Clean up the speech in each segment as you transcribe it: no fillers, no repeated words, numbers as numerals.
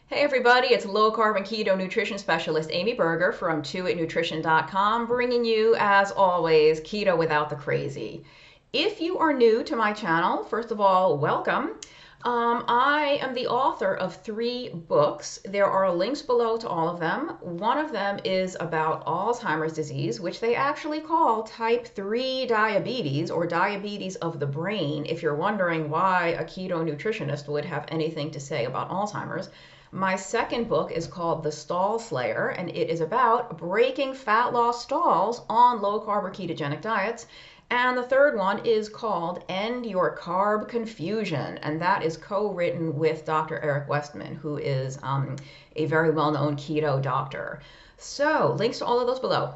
Hey everybody, it's low carb and keto nutrition specialist Amy Berger from 2itnutrition.com, bringing you, as always, keto without the crazy. If you are new to my channel, first of all, welcome. I am the author of 3 books. There are links below to all of them. One of them is about Alzheimer's disease, which they actually call type 3 diabetes or diabetes of the brain, if you're wondering why a keto nutritionist would have anything to say about Alzheimer's. My second book is called The Stall Slayer, and it is about breaking fat loss stalls on low carb or ketogenic diets. And the third one is called End Your Carb Confusion, and that is co-written with Dr. Eric Westman, who is a very well-known keto doctor. So links to all of those below.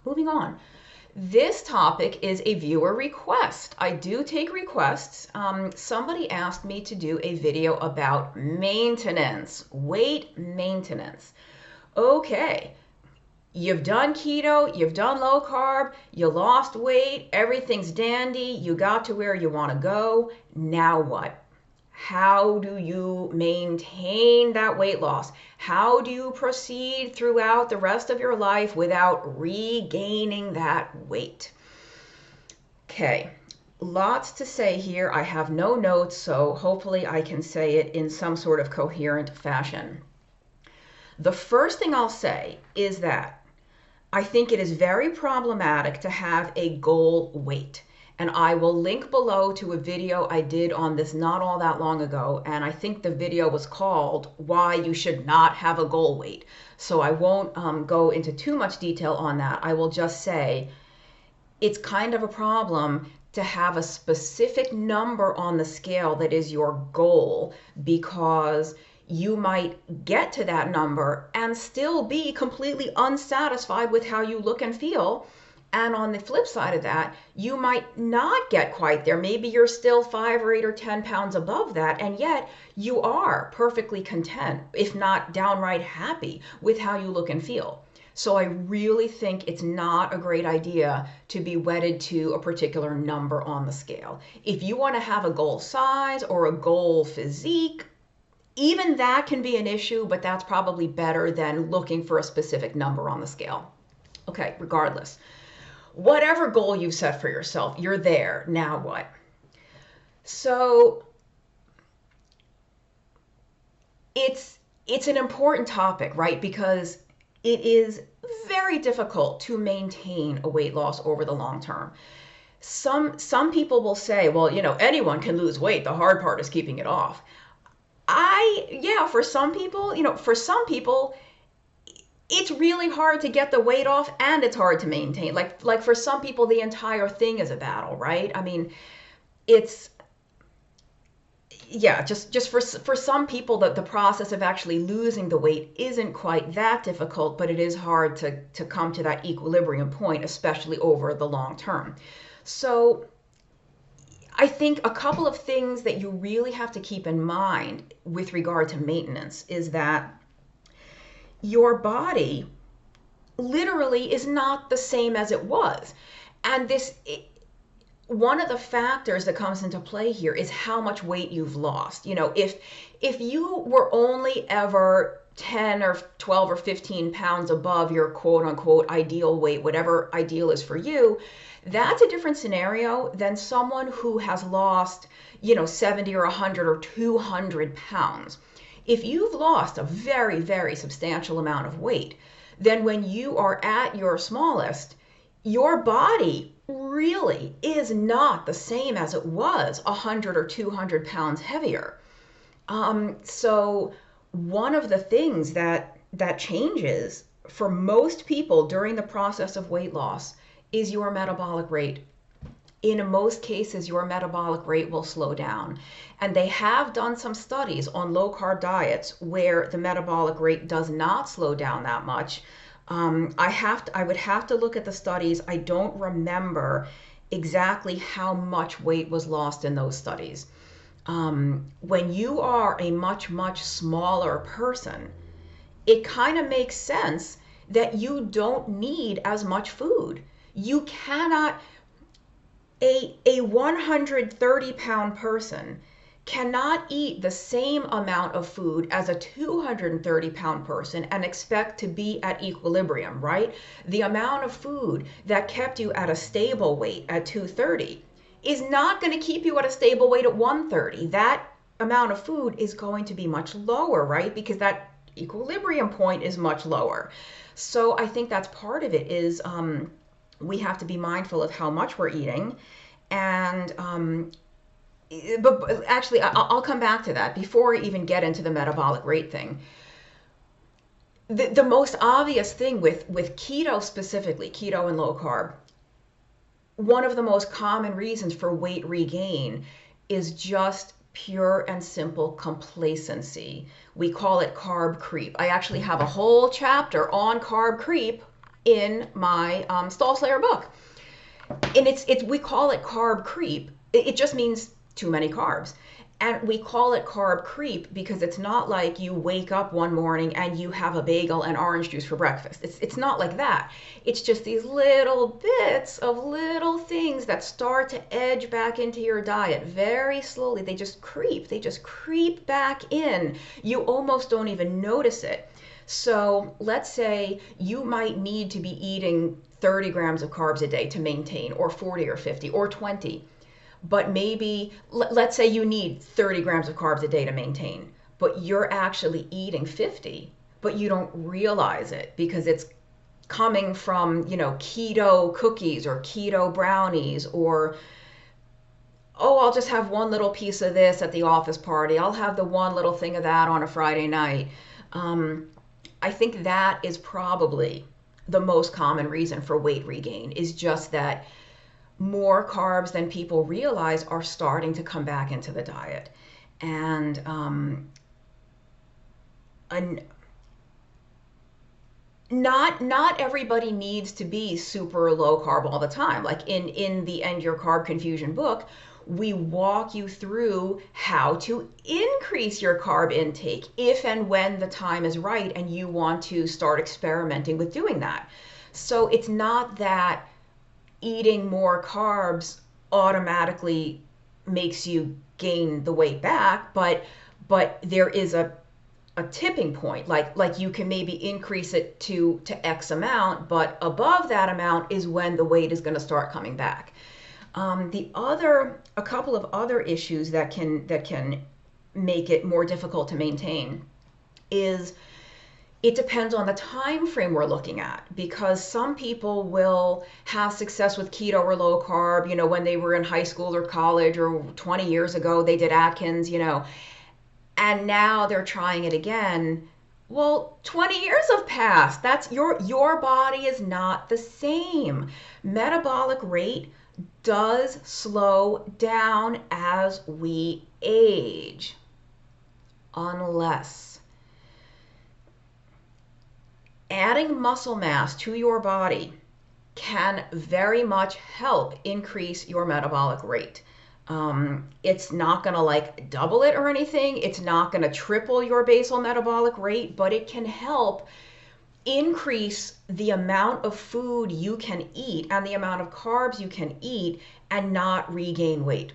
Moving on. This topic is a viewer request. I do take requests. Somebody asked me to do a video about maintenance, weight maintenance. Okay, you've done keto, you've done low carb, you lost weight, everything's dandy, you got to where you want to go. Now what? How do you maintain that weight loss? How do you proceed throughout the rest of your life without regaining that weight? Okay, lots to say here. I have no notes, so hopefully I can say it in some sort of coherent fashion. The first thing I'll say is that I think it is very problematic to have a goal weight. And I will link below to a video I did on this not all that long ago. And I think the video was called Why You Should Not Have a Goal Weight. So I won't go into too much detail on that. I will just say it's kind of a problem to have a specific number on the scale that is your goal, because you might get to that number and still be completely unsatisfied with how you look and feel. And on the flip side of that, you might not get quite there. Maybe you're still 5 or 8 or 10 pounds above that, and yet you are perfectly content, if not downright happy, with how you look and feel. So I really think it's not a great idea to be wedded to a particular number on the scale. If you want to have a goal size or a goal physique, even that can be an issue, but that's probably better than looking for a specific number on the scale. Okay, regardless. Whatever goal you set for yourself, you're there. Now what? So it's an important topic, right? Because it is very difficult to maintain a weight loss over the long term. Some people will say, well, anyone can lose weight. The hard part is keeping it off. For some people, it's really hard to get the weight off, and it's hard to maintain. Like for some people, the entire thing is a battle, right? I mean, just for some people, the process of actually losing the weight isn't quite that difficult, but it is hard to come to that equilibrium point, especially over the long term. So I think a couple of things that you really have to keep in mind with regard to maintenance is that your body literally is not the same as it was. And one of the factors that comes into play here is how much weight you've lost. If you were only ever 10 or 12 or 15 pounds above your quote unquote ideal weight, whatever ideal is for you, that's a different scenario than someone who has lost, 70 or 100 or 200 pounds. If you've lost a very, very substantial amount of weight, then when you are at your smallest, your body really is not the same as it was 100 or 200 pounds heavier. So one of the things that changes for most people during the process of weight loss is your metabolic rate. In most cases, your metabolic rate will slow down. And they have done some studies on low carb diets where the metabolic rate does not slow down that much. I would have to look at the studies. I don't remember exactly how much weight was lost in those studies. When you are a much, much smaller person, it kind of makes sense that you don't need as much food. You cannot, a 130 pound person cannot eat the same amount of food as a 230-pound person and expect to be at equilibrium, right? The amount of food that kept you at a stable weight at 230 is not going to keep you at a stable weight at 130. That amount of food is going to be much lower, right? Because that equilibrium point is much lower. So I think that's part of it is we have to be mindful of how much we're eating. And but actually, I'll come back to that before I even get into the metabolic rate thing. The most obvious thing with keto specifically, keto and low carb, one of the most common reasons for weight regain is just pure and simple complacency. We call it carb creep. I actually have a whole chapter on carb creep in my Stall Slayer book. And we call it carb creep. It just means too many carbs. And we call it carb creep because it's not like you wake up one morning and you have a bagel and orange juice for breakfast. It's not like that. It's just these little bits of little things that start to edge back into your diet very slowly. They just creep back in. You almost don't even notice it. So let's say you might need to be eating 30 grams of carbs a day to maintain, or 40 or 50 or 20. But maybe, let's say you need 30 grams of carbs a day to maintain, but you're actually eating 50, but you don't realize it because it's coming from, keto cookies or keto brownies, or, oh, I'll just have one little piece of this at the office party. I'll have the one little thing of that on a Friday night. I think that is probably the most common reason for weight regain, is just that more carbs than people realize are starting to come back into the diet. And not everybody needs to be super low carb all the time. Like in the End Your Carb Confusion book, we walk you through how to increase your carb intake if and when the time is right and you want to start experimenting with doing that. So it's not that eating more carbs automatically makes you gain the weight back, but there is a tipping point. Like you can maybe increase it to X amount, but above that amount is when the weight is going to start coming back. A couple of other issues that can make it more difficult to maintain is it depends on the time frame we're looking at, because some people will have success with keto or low carb, when they were in high school or college, or 20 years ago they did Atkins, and now they're trying it again. Well, 20 years have passed. That's your body is not the same. Metabolic rate does slow down as we age, unless adding muscle mass to your body can very much help increase your metabolic rate. It's not going to double it or anything. It's not going to triple your basal metabolic rate, but it can help increase the amount of food you can eat and the amount of carbs you can eat and not regain weight.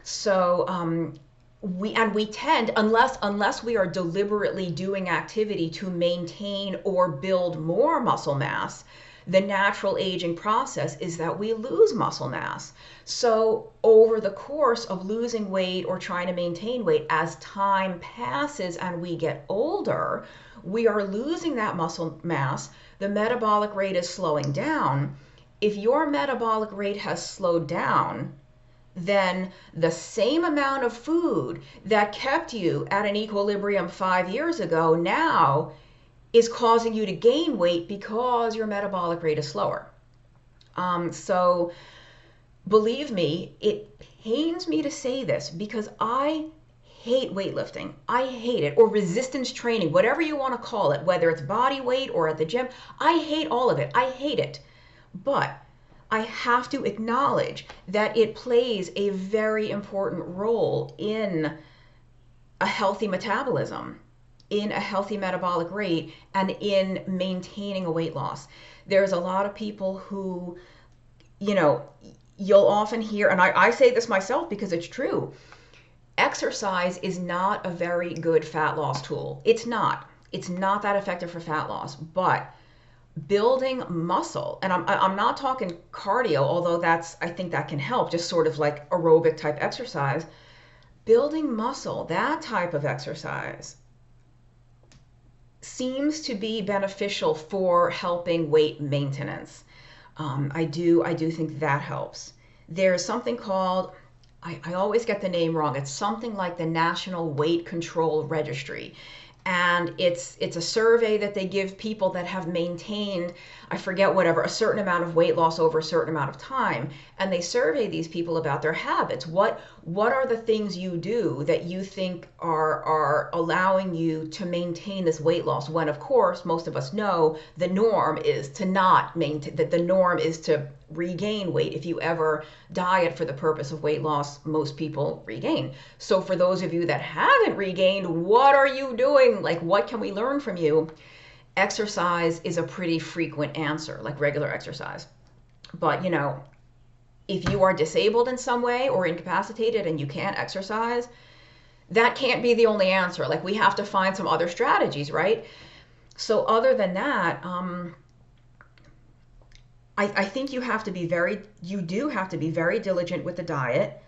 So we tend, unless we are deliberately doing activity to maintain or build more muscle mass, the natural aging process is that we lose muscle mass. So over the course of losing weight or trying to maintain weight, as time passes and we get older, we are losing that muscle mass. The metabolic rate is slowing down. If your metabolic rate has slowed down, then the same amount of food that kept you at an equilibrium 5 years ago now is causing you to gain weight because your metabolic rate is slower. So believe me, it pains me to say this because I hate weightlifting. I hate it, or resistance training, whatever you want to call it, whether it's body weight or at the gym. I hate all of it. I hate it. But I have to acknowledge that it plays a very important role in a healthy metabolism, in a healthy metabolic rate, and in maintaining a weight loss. There's a lot of people who, you'll often hear, and I say this myself because it's true, exercise is not a very good fat loss tool. It's not. It's not that effective for fat loss, but building muscle, and I'm not talking cardio, although I think that can help, just sort of like aerobic type exercise. Building muscle, that type of exercise, seems to be beneficial for helping weight maintenance. I do think that helps. There's something called, I always get the name wrong. It's something like the National Weight Control Registry. And it's a survey that they give people that have maintained, I forget, whatever, a certain amount of weight loss over a certain amount of time. And they survey these people about their habits. What are the things you do that you think are allowing you to maintain this weight loss, when of course most of us know the norm is to not maintain, that the norm is to regain weight. If you ever diet for the purpose of weight loss, most people regain. So for those of you that haven't regained, what are you doing? Like, what can we learn from you? Exercise is a pretty frequent answer, like regular exercise. But if you are disabled in some way or incapacitated and you can't exercise, that can't be the only answer. Like, we have to find some other strategies, right? So other than that, I think you do have to be very diligent with the diet.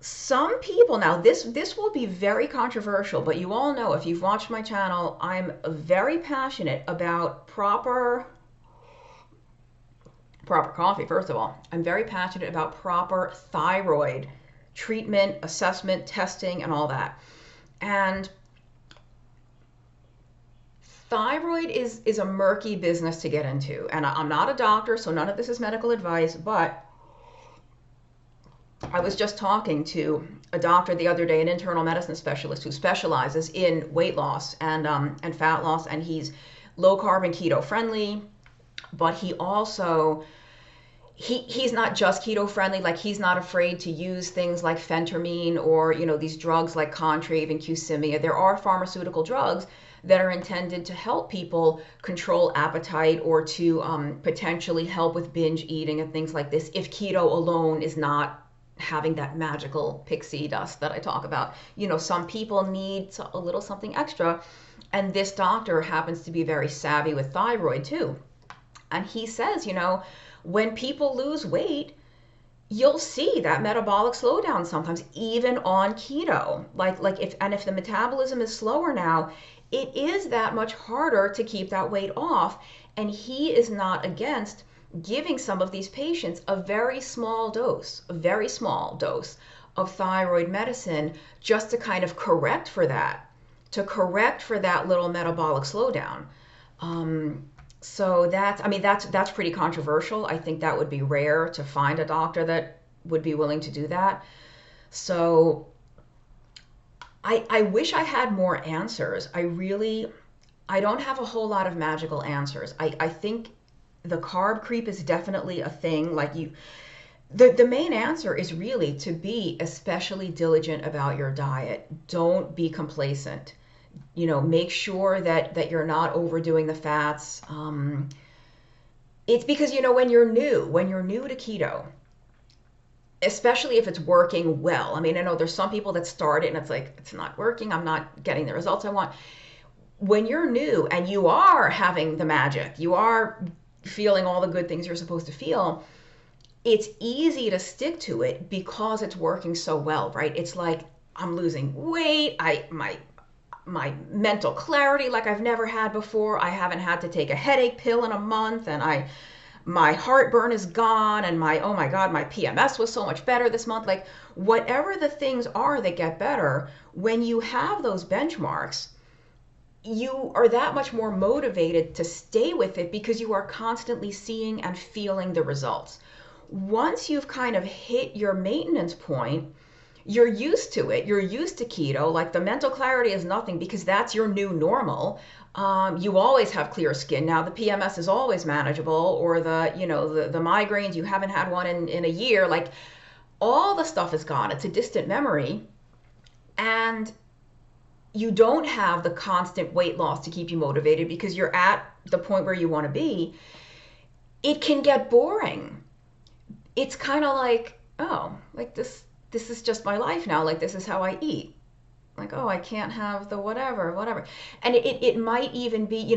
Some people, now this will be very controversial, but you all know, if you've watched my channel, I'm very passionate about proper coffee. First of all, I'm very passionate about proper thyroid treatment, assessment, testing, and all that. And thyroid is a murky business to get into. And I'm not a doctor, so none of this is medical advice, but I was just talking to a doctor the other day, an internal medicine specialist who specializes in weight loss and fat loss, and he's low carb and keto friendly, but he also, he's not just keto friendly. Like, he's not afraid to use things like phentermine or these drugs like Contrave and Qsymia. There are pharmaceutical drugs that are intended to help people control appetite or to potentially help with binge eating and things like this, if keto alone is not having that magical pixie dust that I talk about. Some people need a little something extra, and this doctor happens to be very savvy with thyroid too. And he says, when people lose weight, you'll see that metabolic slowdown sometimes, even on keto. Like if the metabolism is slower now, it is that much harder to keep that weight off. And he is not against giving some of these patients a very small dose of thyroid medicine, just to kind of correct for that little metabolic slowdown. So that's pretty controversial. I think that would be rare to find a doctor that would be willing to do that. So I wish I had more answers. I don't have a whole lot of magical answers. I think the carb creep is definitely a thing. Like, the main answer is really to be especially diligent about your diet. Don't be complacent. Make sure that you're not overdoing the fats. It's because, when you're new to keto, especially if it's working well. I mean, I know there's some people that start it and it's like, it's not working, I'm not getting the results I want. When you're new and you are having the magic, you are feeling all the good things you're supposed to feel, it's easy to stick to it because it's working so well, right? It's like, I'm losing weight, my mental clarity like I've never had before. I haven't had to take a headache pill in a month, and my heartburn is gone, and oh my God, my PMS was so much better this month. Like, whatever the things are that get better, when you have those benchmarks, you are that much more motivated to stay with it because you are constantly seeing and feeling the results. Once you've kind of hit your maintenance point, you're used to it. You're used to keto. Like, the mental clarity is nothing because that's your new normal. You always have clear skin. Now, the PMS is always manageable, or the migraines, you haven't had one in a year. Like, all the stuff is gone. It's a distant memory. And you don't have the constant weight loss to keep you motivated because you're at the point where you want to be. It can get boring. It's kind of like, oh, like this this is just my life now. Like, this is how I eat. Like, oh, I can't have the whatever. And it might even be,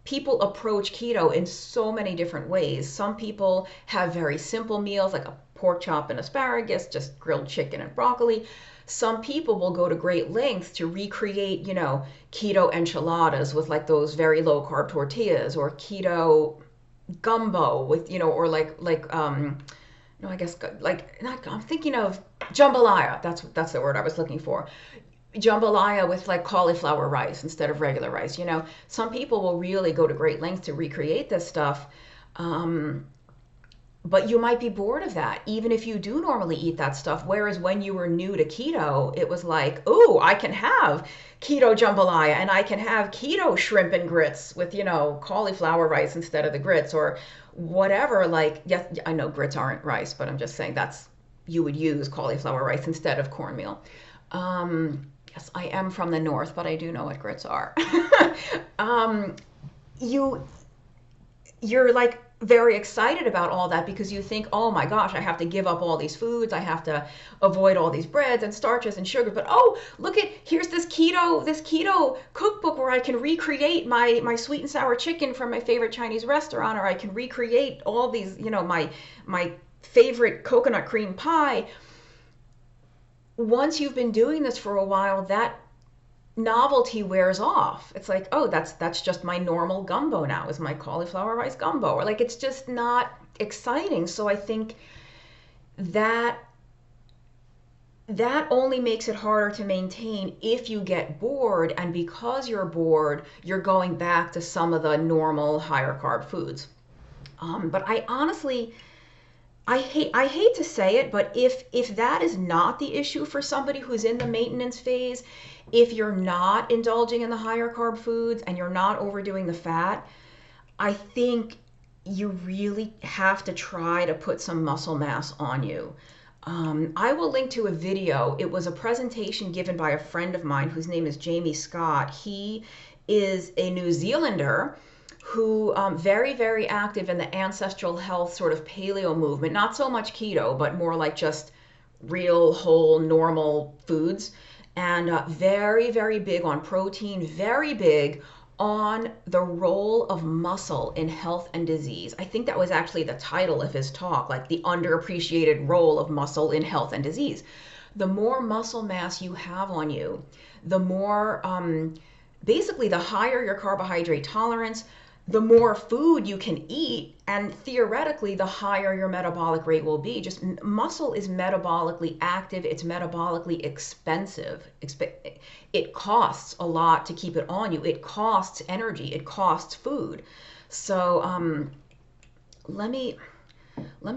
people approach keto in so many different ways. Some people have very simple meals, like a pork chop and asparagus, just grilled chicken and broccoli. Some people will go to great lengths to recreate, keto enchiladas with like those very low carb tortillas, or keto gumbo with, or no, I guess like not. I'm thinking of jambalaya. That's the word I was looking for. Jambalaya with like cauliflower rice instead of regular rice. Some people will really go to great lengths to recreate this stuff. But you might be bored of that, even if you do normally eat that stuff. Whereas when you were new to keto, it was like, oh, I can have keto jambalaya, and I can have keto shrimp and grits with, cauliflower rice instead of the grits, or whatever. Like, yes, I know grits aren't rice, but I'm just saying you would use cauliflower rice instead of cornmeal. Yes, I am from the north, but I do know what grits are. You're like very excited about all that because you think, oh my gosh, I have to give up all these foods. I have to avoid all these breads and starches and sugar. But oh, here's this keto cookbook where I can recreate my sweet and sour chicken from my favorite Chinese restaurant, or I can recreate all these, my favorite coconut cream pie. Once you've been doing this for a while, that novelty wears off. It's like, oh, that's just my normal gumbo now, is my cauliflower rice gumbo, or like, it's just not exciting. So I think that only makes it harder to maintain if you get bored, and because you're bored, you're going back to some of the normal higher carb foods. But I honestly, I hate to say it, but if that is not the issue for somebody who's in the maintenance phase, if you're not indulging in the higher carb foods and you're not overdoing the fat, I think you really have to try to put some muscle mass on you. I will link to a video. It was a presentation given by a friend of mine whose name is Jamie Scott. He is a New Zealander who very, very active in the ancestral health sort of paleo movement, not so much keto, but more like just real, whole, normal foods, and very, very big on protein, very big on the role of muscle in health and disease. I think that was actually the title of his talk, like the underappreciated role of muscle in health and disease. The more muscle mass you have on you, the more, basically the higher your carbohydrate tolerance, the more food you can eat, and theoretically, the higher your metabolic rate will be. Just muscle is metabolically active. It's metabolically expensive. It costs a lot to keep it on you. It costs energy. It costs food. So let me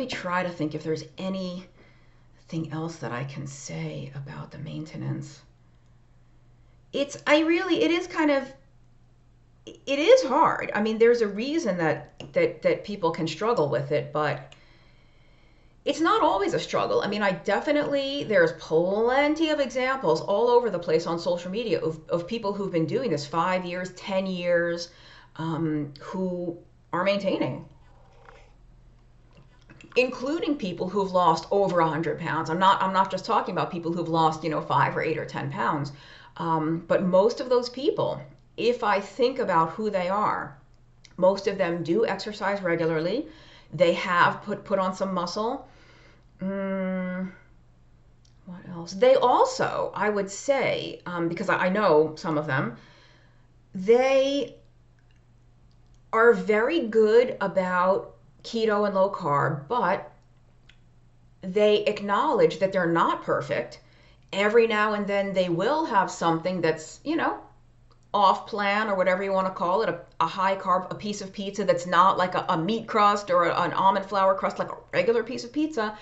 try to think if there's anything else that I can say about the maintenance. It is hard. I mean, there's a reason that people can struggle with it, but it's not always a struggle. I mean, there's plenty of examples all over the place on social media of people who've been doing this 5 years, 10 years, who are maintaining, including people who've lost over 100 pounds. I'm not just talking about people who've lost, 5 or 8 or 10 pounds. But most of those people, if I think about who they are, most of them do exercise regularly. They have put on some muscle. What else? They also, I would say, because I know some of them, they are very good about keto and low carb, but they acknowledge that they're not perfect. Every now and then they will have something that's, off plan, or whatever you want to call it, a high carb, a piece of pizza that's not like a meat crust or an almond flour crust, like a regular piece of pizza.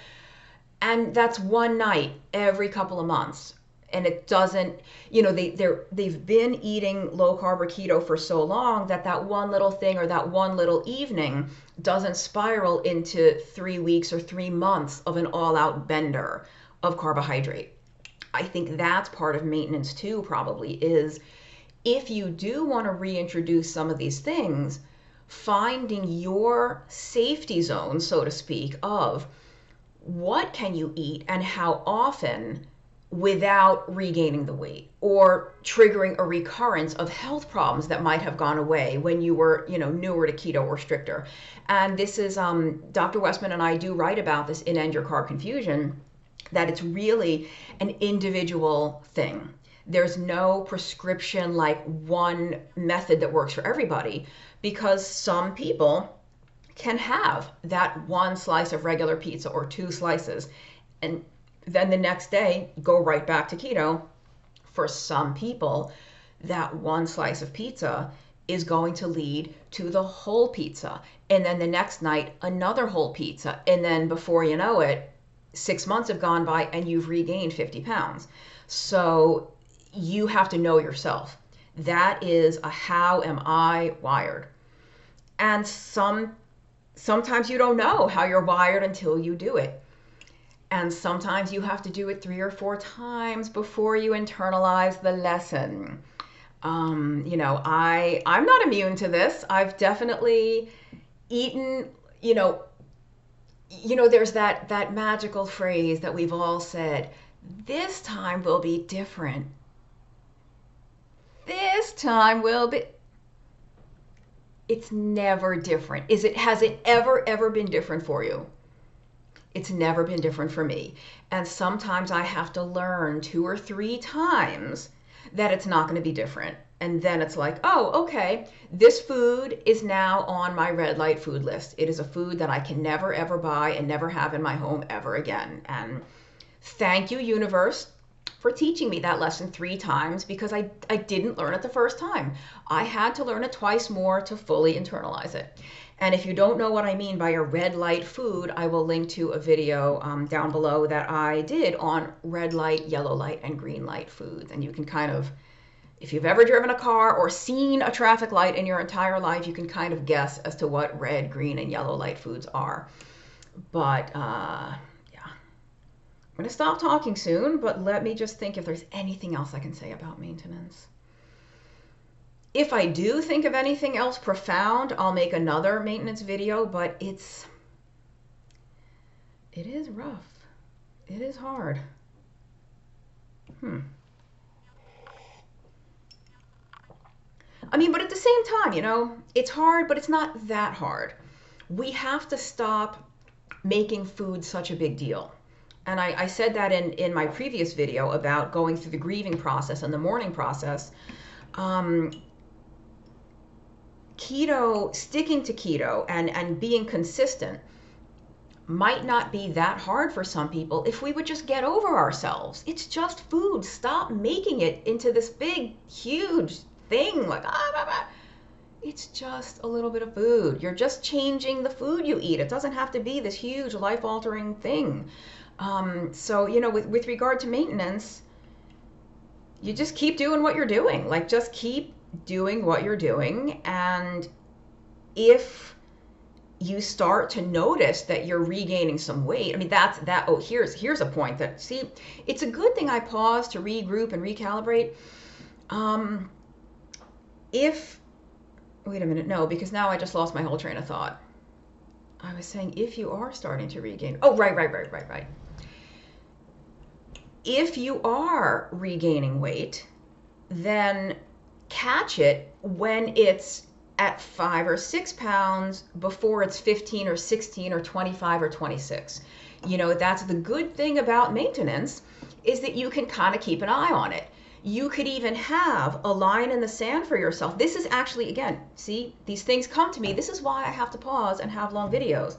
And that's one night every couple of months. And it doesn't, they've been eating low carb or keto for so long that one little thing or that one little evening doesn't spiral into 3 weeks or 3 months of an all-out bender of carbohydrate. I think that's part of maintenance too, probably, is if you do want to reintroduce some of these things, finding your safety zone, so to speak, of what can you eat and how often without regaining the weight or triggering a recurrence of health problems that might have gone away when you were, newer to keto or stricter. And this is Dr. Westman and I do write about this in End Your Carb Confusion, that it's really an individual thing. There's no prescription, like one method that works for everybody, because some people can have that one slice of regular pizza or two slices and then the next day go right back to keto. For some people, that one slice of pizza is going to lead to the whole pizza. And then the next night, another whole pizza. And then before you know it, 6 months have gone by and you've regained 50 pounds. So you have to know yourself. That is a how am I wired. And sometimes you don't know how you're wired until you do it. And sometimes you have to do it 3 or 4 times before you internalize the lesson. I'm not immune to this. I've definitely eaten, there's that magical phrase that we've all said, this time will be different. This time will be. It's never different. Has it ever been different for you? It's never been different for me. And sometimes I have to learn 2 or 3 times that it's not going to be different. And then it's like, oh, okay, this food is now on my red light food list. It is a food that I can never, ever buy and never have in my home ever again. And thank you, universe, for teaching me that lesson 3 times, because I didn't learn it the first time. I had to learn it twice more to fully internalize it. And if you don't know what I mean by a red light food, I will link to a video down below that I did on red light, yellow light, and green light foods. And you can kind of, if you've ever driven a car or seen a traffic light in your entire life, you can kind of guess as to what red, green, and yellow light foods are. But yeah, I'm going to stop talking soon, but let me just think if there's anything else I can say about maintenance. If I do think of anything else profound, I'll make another maintenance video, but it is rough. It is hard. But at the same time, it's hard, but it's not that hard. We have to stop making food such a big deal. And I said that in my previous video about going through the grieving process and the mourning process. Keto, sticking to keto and being consistent might not be that hard for some people if we would just get over ourselves. It's just food. Stop making it into this big, huge thing. Like, it's just a little bit of food. You're just changing the food you eat. It doesn't have to be this huge life-altering thing. So, with regard to maintenance, you just keep doing what you're doing. Like, just keep doing what you're doing. And if you start to notice that you're regaining some weight, here's a point that, see, it's a good thing I paused to regroup and recalibrate. Wait a minute, no, because now I just lost my whole train of thought. I was saying, if you are starting to regain, right. If you are regaining weight, then catch it when it's at 5 or 6 pounds before it's 15 or 16 or 25 or 26. That's the good thing about maintenance, is that you can kind of keep an eye on it. You could even have a line in the sand for yourself. This is actually, again, see, these things come to me. This is why I have to pause and have long videos.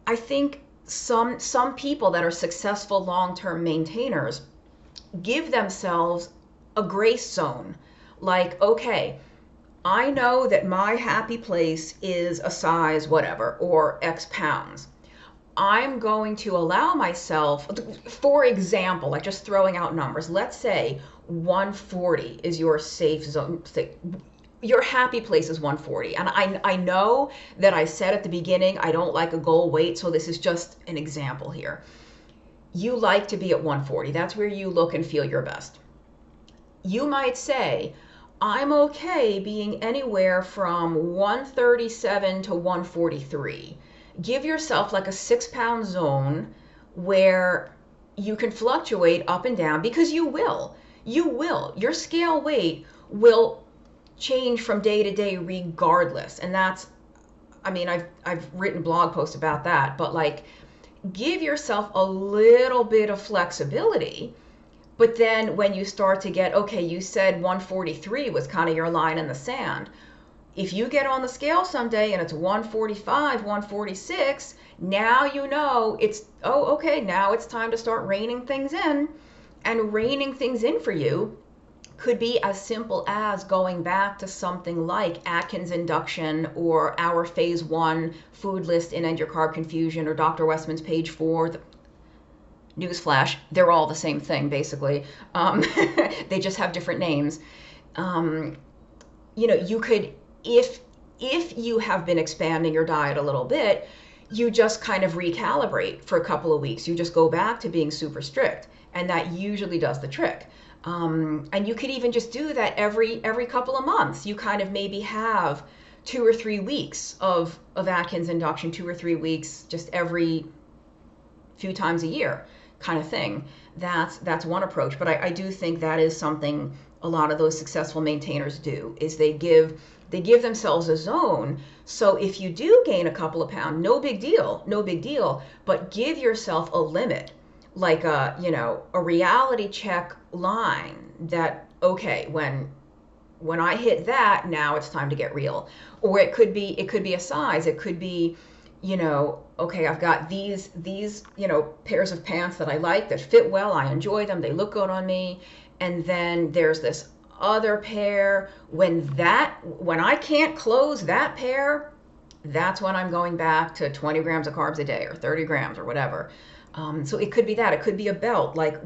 I think some people that are successful long-term maintainers give themselves a grace zone. Like, okay, I know that my happy place is a size whatever, or X pounds. I'm going to allow myself, for example, like just throwing out numbers, let's say 140 is your safe zone. Your happy place is 140. And I know that I said at the beginning, I don't like a goal weight, so this is just an example here. You like to be at 140. That's where you look and feel your best. You might say, I'm okay being anywhere from 137 to 143. Give yourself like a 6 pound zone where you can fluctuate up and down, because you will. You will. Your scale weight will change from day to day regardless. And that's, I mean, I've written blog posts about that, but like, give yourself a little bit of flexibility. But then when you start to get, okay, you said 143 was kind of your line in the sand. If you get on the scale someday and it's 145, 146, now you know it's, oh, okay, now it's time to start reining things in. And reining things in for you could be as simple as going back to something like Atkins induction, or our phase 1 food list in End Your Carb Confusion, or Dr. Westman's page 4. Newsflash, they're all the same thing, basically. They just have different names. You could, if you have been expanding your diet a little bit, you just kind of recalibrate for a couple of weeks. You just go back to being super strict, and that usually does the trick. And you could even just do that every couple of months. You kind of maybe have 2 or 3 weeks of Atkins induction, 2 or 3 weeks, just every few times a year kind of thing. That's one approach. But I do think that is something a lot of those successful maintainers do, is they give themselves a zone. So if you do gain a couple of pounds, no big deal, but give yourself a limit, like a reality check line that, okay, when I hit that, now it's time to get real. Or it could be a size. It could be, okay, I've got these pairs of pants that I like, that fit well, I enjoy them, they look good on me. And then there's this other pair. When I can't close that pair, that's when I'm going back to 20 grams of carbs a day, or 30 grams, or whatever. So it could be that. It could be a belt. Like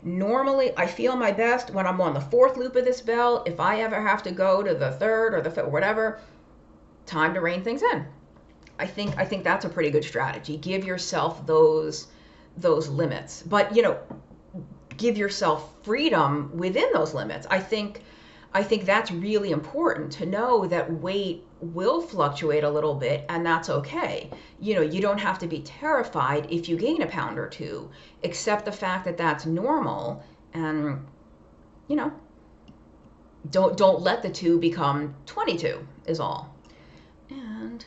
normally I feel my best when I'm on the 4th loop of this belt. If I ever have to go to the 3rd or the 5th or whatever, time to rein things in. I think that's a pretty good strategy. Give yourself those limits, but give yourself freedom within those limits. I think that's really important, to know that weight will fluctuate a little bit, and that's okay. You don't have to be terrified if you gain a pound or 2. Accept the fact that that's normal, and don't let the 2 become 22 is all. And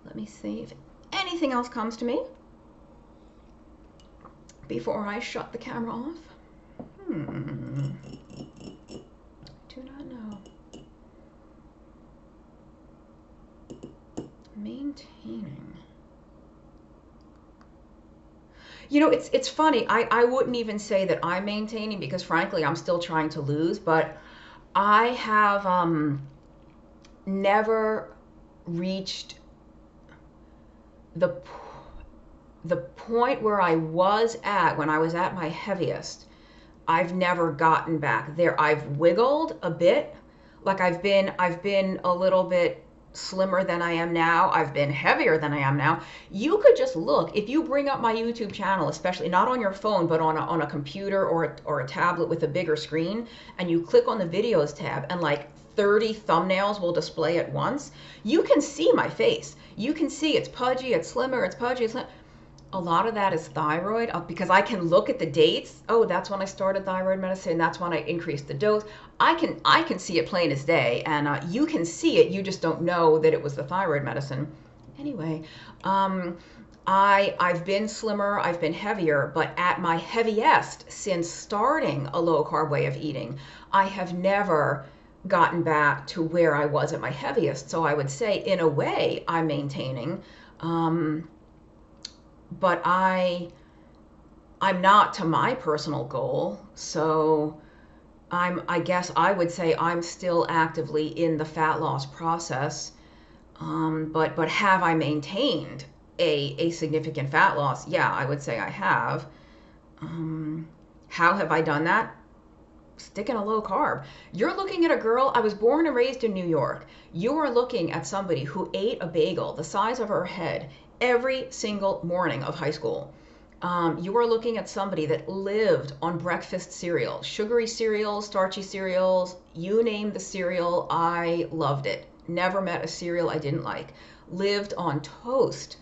let me see if anything else comes to me before I shut the camera off. Do not know. Maintaining. It's funny. I wouldn't even say that I'm maintaining, because frankly, I'm still trying to lose, but I have never reached the point where I was at when I was at my heaviest. I've never gotten back there. I've wiggled a bit. Like I've been a little bit slimmer than I am now. I've been heavier than I am now. You could just look, if you bring up my YouTube channel, especially not on your phone, but on a computer or a tablet with a bigger screen, and you click on the videos tab, and like 30 thumbnails will display at once, you can see my face. You can see it's pudgy, it's slimmer, it's pudgy, it's slimmer. A lot of that is thyroid, because I can look at the dates. Oh, that's when I started thyroid medicine. That's when I increased the dose. I can see it plain as day, and you can see it. You just don't know that it was the thyroid medicine. Anyway, I've been slimmer, I've been heavier, but at my heaviest since starting a low carb way of eating, I have never gotten back to where I was at my heaviest. So I would say, in a way, I'm maintaining. But I'm not to my personal goal. So I guess I would say I'm still actively in the fat loss process. But have I maintained a significant fat loss? Yeah, I would say I have. How have I done that? Sticking a low carb. You're looking at a girl, I was born and raised in New York. You are looking at somebody who ate a bagel the size of her head every single morning of high school. You are looking at somebody that lived on breakfast cereal, sugary cereals, starchy cereals, you name the cereal, I loved it. Never met a cereal I didn't like. lived on toast,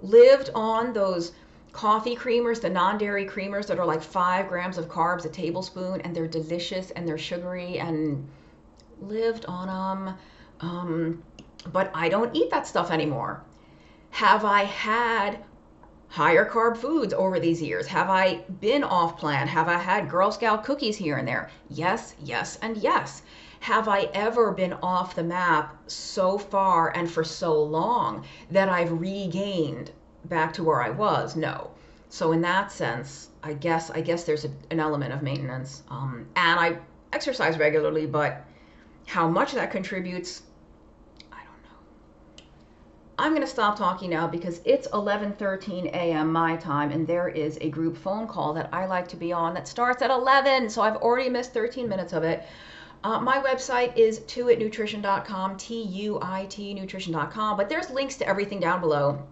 lived on those coffee creamers, the non-dairy creamers that are like 5 grams of carbs a tablespoon, and they're delicious and they're sugary, and lived on them. But I don't eat that stuff anymore. Have I had higher carb foods over these years? Have I been off plan? Have I had Girl Scout cookies here and there? Yes, yes, and yes. Have I ever been off the map so far and for so long that I've regained back to where I was? No. So in that sense, I guess there's an element of maintenance. And I exercise regularly, but how much that contributes, I don't know. I'm going to stop talking now because it's 11:13 a.m. my time, and there is a group phone call that I like to be on that starts at 11, so I've already missed 13 minutes of it. My website is tuitnutrition.com, Tuit nutrition.com, but there's links to everything down below.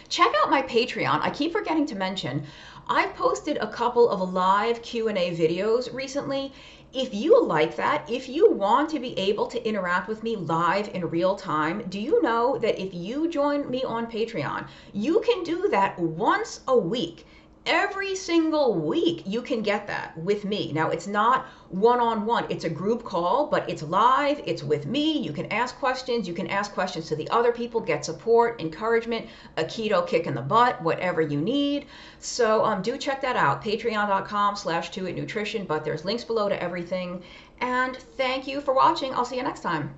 Check out my Patreon. I keep forgetting to mention, I've posted a couple of live Q&A videos recently. If you like that, if you want to be able to interact with me live in real time, do you know that if you join me on Patreon, you can do that once a week? Every single week you can get that with me. Now, it's not one-on-one, it's a group call, but it's live, it's with me. You can ask questions to the other people, get support, encouragement, a keto kick in the butt, whatever you need. So do check that out, patreon.com/tuitnutrition, but there's links below to everything. And thank you for watching. I'll see you next time.